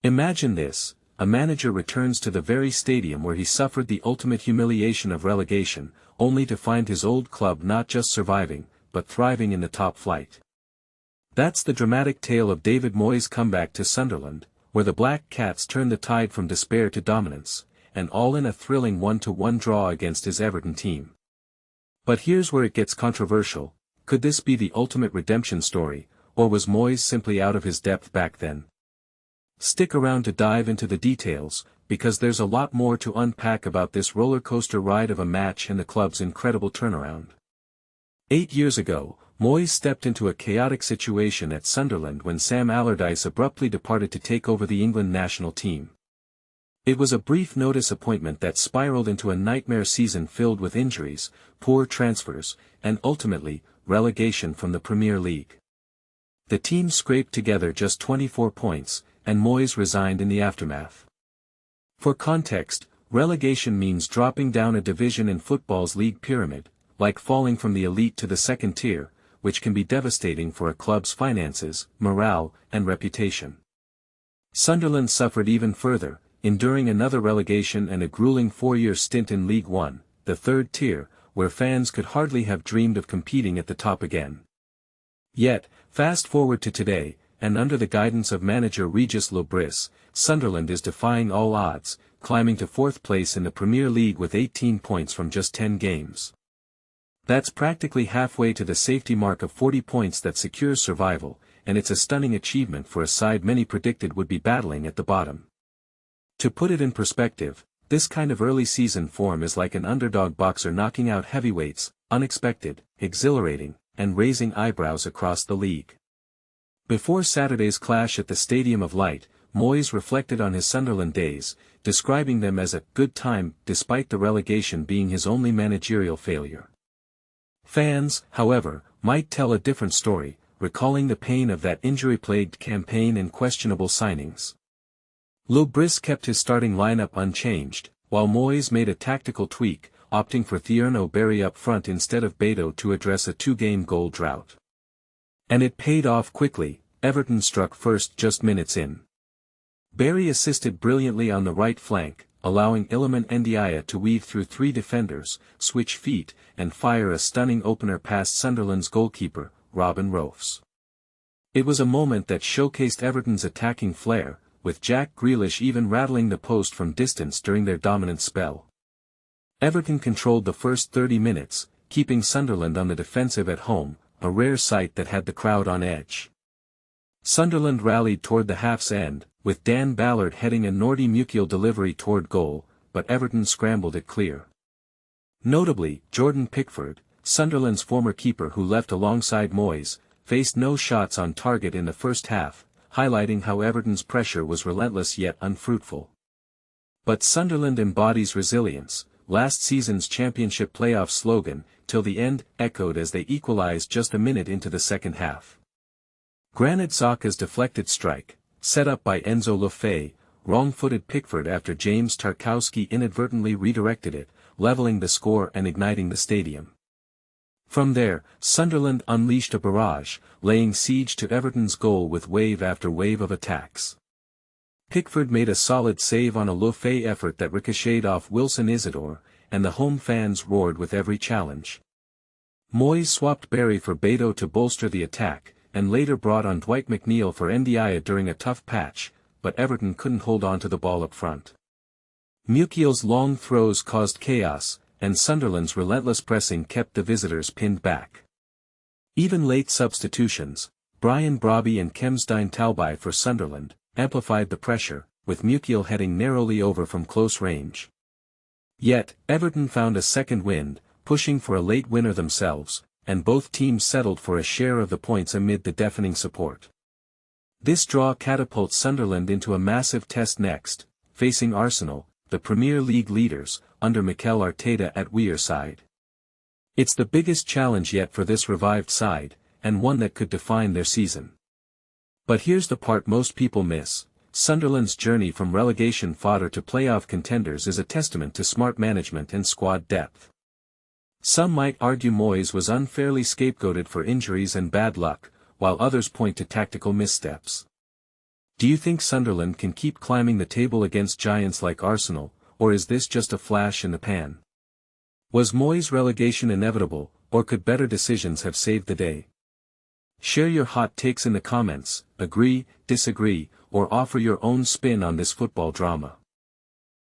Imagine this, a manager returns to the very stadium where he suffered the ultimate humiliation of relegation, only to find his old club not just surviving, but thriving in the top flight. That's the dramatic tale of David Moyes' comeback to Sunderland, where the Black Cats turned the tide from despair to dominance, and all in a thrilling 1-1 draw against his Everton team. But here's where it gets controversial: could this be the ultimate redemption story, or was Moyes simply out of his depth back then? Stick around to dive into the details, because there's a lot more to unpack about this roller coaster ride of a match and the club's incredible turnaround. 8 years ago, Moyes stepped into a chaotic situation at Sunderland when Sam Allardyce abruptly departed to take over the England national team. It was a brief notice appointment that spiraled into a nightmare season filled with injuries, poor transfers, and ultimately, relegation from the Premier League. The team scraped together just 24 points, and Moyes resigned in the aftermath. For context, relegation means dropping down a division in football's league pyramid, like falling from the elite to the second tier, which can be devastating for a club's finances, morale, and reputation. Sunderland suffered even further, enduring another relegation and a grueling 4-year stint in League One, the third tier, where fans could hardly have dreamed of competing at the top again. Yet, fast forward to today, and under the guidance of manager Régis Le Bris, Sunderland is defying all odds, climbing to 4th place in the Premier League with 18 points from just 10 games. That's practically halfway to the safety mark of 40 points that secures survival, and it's a stunning achievement for a side many predicted would be battling at the bottom. To put it in perspective, this kind of early season form is like an underdog boxer knocking out heavyweights, unexpected, exhilarating, and raising eyebrows across the league. Before Saturday's clash at the Stadium of Light, Moyes reflected on his Sunderland days, describing them as a good time despite the relegation being his only managerial failure. Fans, however, might tell a different story, recalling the pain of that injury-plagued campaign and questionable signings. Le Bris kept his starting lineup unchanged, while Moyes made a tactical tweak, opting for Thierno Barry up front instead of Beto to address a 2-game goal drought. And it paid off quickly. Everton struck first just minutes in. Barry assisted brilliantly on the right flank, allowing Iliman Ndiaye to weave through 3 defenders, switch feet, and fire a stunning opener past Sunderland's goalkeeper, Robin Roufs. It was a moment that showcased Everton's attacking flair, with Jack Grealish even rattling the post from distance during their dominant spell. Everton controlled the first 30 minutes, keeping Sunderland on the defensive at home, a rare sight that had the crowd on edge. Sunderland rallied toward the half's end, with Dan Ballard heading a Nordi Mukiel delivery toward goal, but Everton scrambled it clear. Notably, Jordan Pickford, Sunderland's former keeper who left alongside Moyes, faced no shots on target in the first half, highlighting how Everton's pressure was relentless yet unfruitful. But Sunderland embodies resilience. Last season's championship playoff slogan, "Till the end," echoed as they equalized just a minute into the second half. Granit Xhaka's deflected strike, set up by Enzo Lefebvre, wrong-footed Pickford after James Tarkowski inadvertently redirected it, leveling the score and igniting the stadium. From there, Sunderland unleashed a barrage, laying siege to Everton's goal with wave after wave of attacks. Pickford made a solid save on a Lefebvre effort that ricocheted off Wilson Isidore, and the home fans roared with every challenge. Moyes swapped Barry for Beto to bolster the attack, and later brought on Dwight McNeil for Ndiaye during a tough patch, but Everton couldn't hold on to the ball up front. Mukiel's long throws caused chaos, and Sunderland's relentless pressing kept the visitors pinned back. Even late substitutions, Brian Brobby and Kemsdine Talby for Sunderland, amplified the pressure, with Mukiel heading narrowly over from close range. Yet, Everton found a second wind, pushing for a late winner themselves, and both teams settled for a share of the points amid the deafening support. This draw catapults Sunderland into a massive test next, facing Arsenal, the Premier League leaders, under Mikel Arteta at Wearside. It's the biggest challenge yet for this revived side, and one that could define their season. But here's the part most people miss: Sunderland's journey from relegation fodder to playoff contenders is a testament to smart management and squad depth. Some might argue Moyes was unfairly scapegoated for injuries and bad luck, while others point to tactical missteps. Do you think Sunderland can keep climbing the table against giants like Arsenal, or is this just a flash in the pan? Was Moyes' relegation inevitable, or could better decisions have saved the day? Share your hot takes in the comments, agree, disagree, or offer your own spin on this football drama.